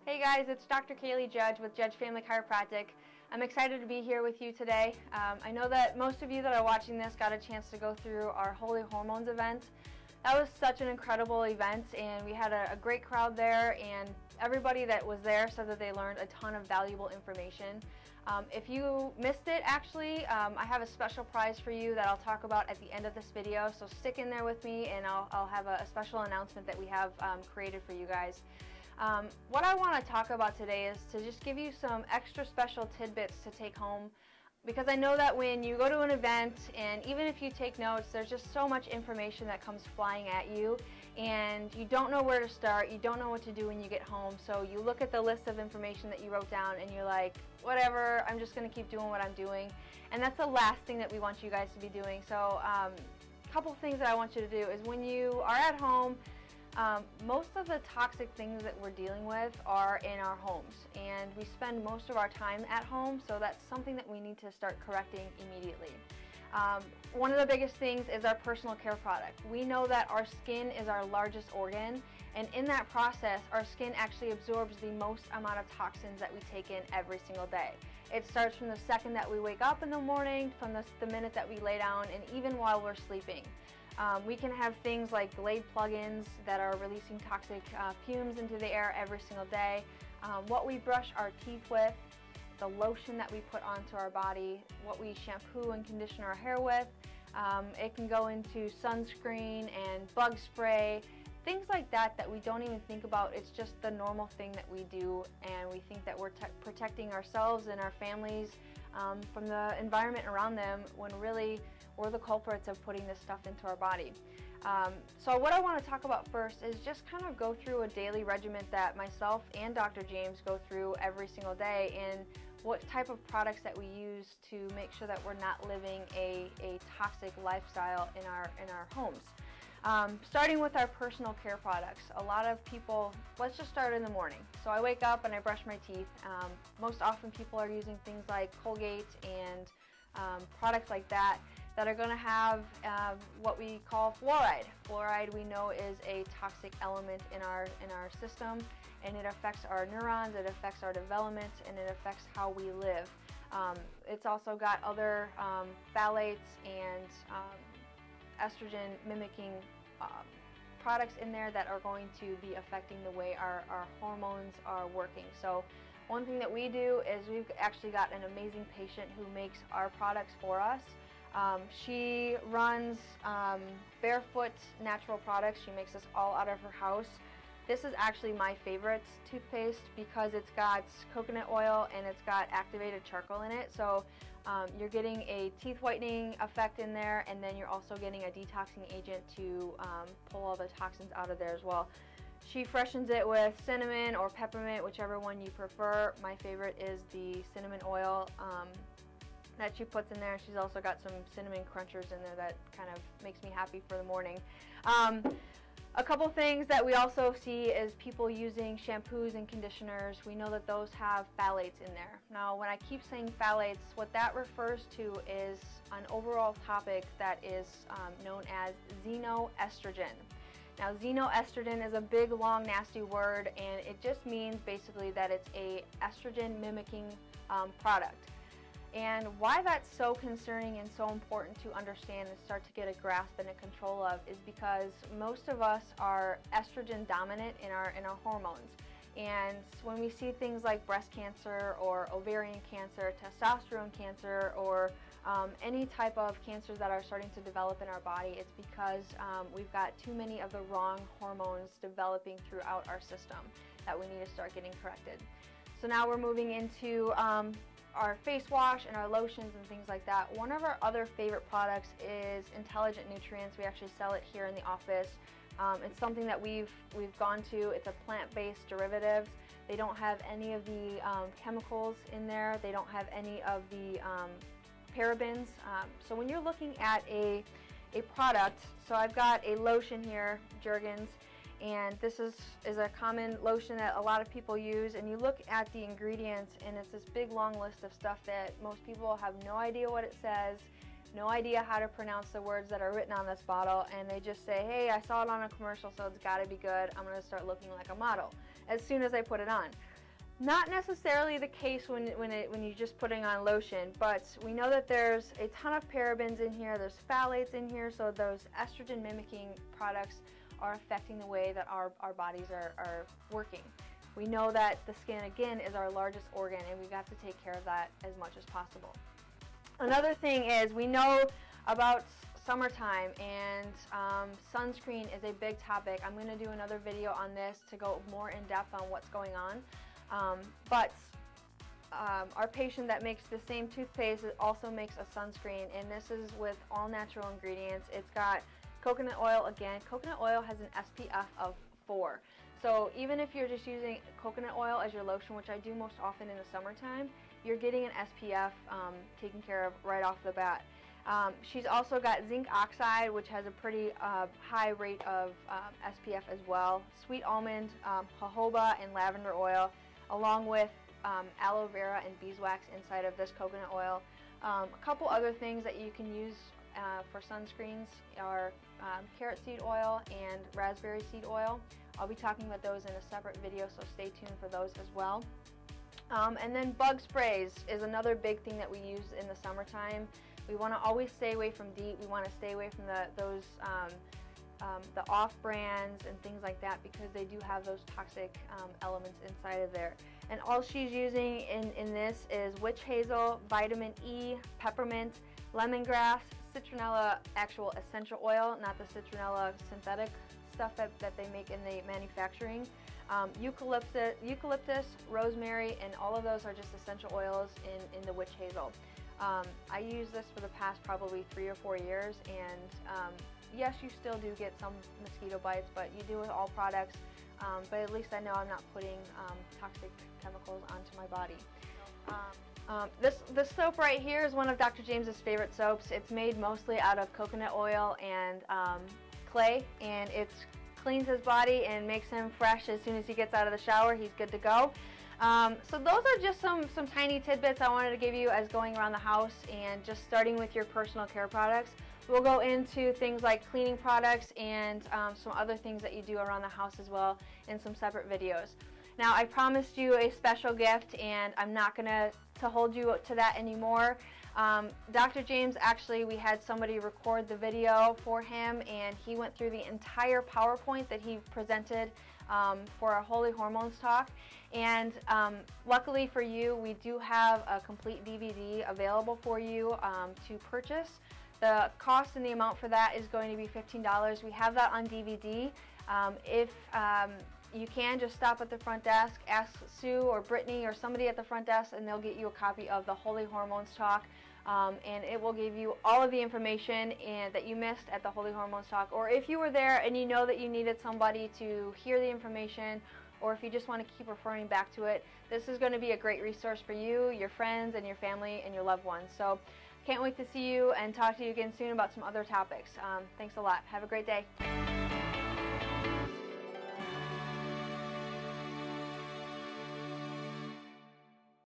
Hey guys, it's Dr. Kalie Judge with Judge Family Chiropractic. I'm excited to be here with you today. I know that most of you that are watching this got a chance to go through our Holy Hormones event. That was such an incredible event, and we had a great crowd there, and everybody that was there said that they learned a ton of valuable information. If you missed it, actually, I have a special prize for you that I'll talk about at the end of this video, so stick in there with me, and I'll have a special announcement that we have created for you guys. What I want to talk about today is to just give you some extra special tidbits to take home, because I know that when you go to an event, and even if you take notes, there's just so much information that comes flying at you, and you don't know where to start, you don't know what to do when you get home, so you look at the list of information that you wrote down and you're like, whatever, I'm just going to keep doing what I'm doing. And that's the last thing that we want you guys to be doing. So a couple things that I want you to do is, when you are at home, most of the toxic things that we're dealing with are in our homes, and we spend most of our time at home, so that's something that we need to start correcting immediately. One of the biggest things is our personal care product. We know that our skin is our largest organ, and in that process, our skin actually absorbs the most amount of toxins that we take in every single day. It starts from the second that we wake up in the morning, from the minute that we lay down, and even while we're sleeping. We can have things like Glade plugins that are releasing toxic fumes into the air every single day. What we brush our teeth with, the lotion that we put onto our body, what we shampoo and condition our hair with. It can go into sunscreen and bug spray, things like that that we don't even think about. It's just the normal thing that we do, and we think that we're protecting ourselves and our families from the environment around them, when really we're the culprits of putting this stuff into our body. So what I want to talk about first is just kind of go through a daily regimen that myself and Dr. James go through every single day, and what type of products that we use to make sure that we're not living a toxic lifestyle in our homes. Starting with our personal care products. A lot of people, let's just start in the morning. So I wake up and I brush my teeth. Most often people are using things like Colgate and products like that are going to have what we call fluoride. Fluoride, we know, is a toxic element in our system, and it affects our neurons, it affects our development, and it affects how we live. It's also got other phthalates and estrogen mimicking products in there that are going to be affecting the way our hormones are working. So one thing that we do is, we've actually got an amazing patient who makes our products for us. She runs Barefoot Natural Products. She makes this all out of her house. This is actually my favorite toothpaste because it's got coconut oil and it's got activated charcoal in it. So you're getting a teeth whitening effect in there, and then you're also getting a detoxing agent to pull all the toxins out of there as well. She freshens it with cinnamon or peppermint, whichever one you prefer. My favorite is the cinnamon oil that she puts in there. She's also got some cinnamon crunchers in there that kind of makes me happy for the morning. A couple things that we also see is people using shampoos and conditioners. We know that those have phthalates in there. Now, when I keep saying phthalates, what that refers to is an overall topic that is known as xenoestrogen. Now, xenoestrogen is a big, long, nasty word, and it just means basically that it's a estrogen mimicking product. And why that's so concerning and so important to understand and start to get a grasp and a control of is because most of us are estrogen dominant in our hormones. And when we see things like breast cancer or ovarian cancer, testosterone cancer, or any type of cancers that are starting to develop in our body, it's because we've got too many of the wrong hormones developing throughout our system that we need to start getting corrected. So now we're moving into our face wash and our lotions and things like that. One of our other favorite products is Intelligent Nutrients. We actually sell it here in the office. It's something that we've gone to. It's a plant-based derivatives. They don't have any of the chemicals in there. They don't have any of the parabens. So when you're looking at a product, so I've got a lotion here, Jergens, and this is a common lotion that a lot of people use, and you look at the ingredients and it's this big long list of stuff that most people have no idea what it says, no idea how to pronounce the words that are written on this bottle, and they just say, hey, I saw it on a commercial, so it's got to be good. I'm going to start looking like a model as soon as I put it on. Not necessarily the case when you're just putting on lotion, but we know that there's a ton of parabens in here, there's phthalates in here, so those estrogen mimicking products are affecting the way that our bodies are working. We know that the skin, again, is our largest organ, and we've got to take care of that as much as possible. Another thing is, we know about summertime, and sunscreen is a big topic. I'm going to do another video on this to go more in depth on what's going on. But our patient that makes the same toothpaste also makes a sunscreen, and this is with all natural ingredients. It's got coconut oil. Again, coconut oil has an SPF of 4. So even if you're just using coconut oil as your lotion, which I do most often in the summertime, you're getting an SPF taken care of right off the bat. She's also got zinc oxide, which has a pretty high rate of SPF as well. Sweet almond, jojoba, and lavender oil, along with aloe vera and beeswax inside of this coconut oil. A couple other things that you can use for sunscreens are carrot seed oil and raspberry seed oil. I'll be talking about those in a separate video, so stay tuned for those as well. And then bug sprays is another big thing that we use in the summertime. We want to always stay away from DEET. We want to stay away from the off brands and things like that, because they do have those toxic elements inside of there. And all she's using in this is witch hazel, vitamin E, peppermint, lemongrass, citronella actual essential oil, not the citronella synthetic stuff that they make in the manufacturing, eucalyptus, rosemary, and all of those are just essential oils in the witch hazel. I use this for the past probably 3 or 4 years, and yes, you still do get some mosquito bites, but you do with all products, but at least I know I'm not putting toxic chemicals onto my body. This soap right here is one of Dr. James's favorite soaps. It's made mostly out of coconut oil and clay, and it cleans his body and makes him fresh as soon as he gets out of the shower. He's good to go. So those are just some tiny tidbits I wanted to give you as going around the house and just starting with your personal care products. We'll go into things like cleaning products and some other things that you do around the house as well in some separate videos. Now, I promised you a special gift, and I'm not going to hold you to that anymore. Dr. James, actually, we had somebody record the video for him, and he went through the entire PowerPoint that he presented for our Holy Hormones talk. And luckily for you, we do have a complete DVD available for you to purchase. The cost and the amount for that is going to be $15. We have that on DVD. If you can, just stop at the front desk, ask Sue or Brittany or somebody at the front desk, and they'll get you a copy of the Holy Hormones Talk. And it will give you all of the information that you missed at the Holy Hormones Talk. Or if you were there and you know that you needed somebody to hear the information, or if you just want to keep referring back to it, this is going to be a great resource for you, your friends, and your family, and your loved ones. So can't wait to see you and talk to you again soon about some other topics. Thanks a lot. Have a great day.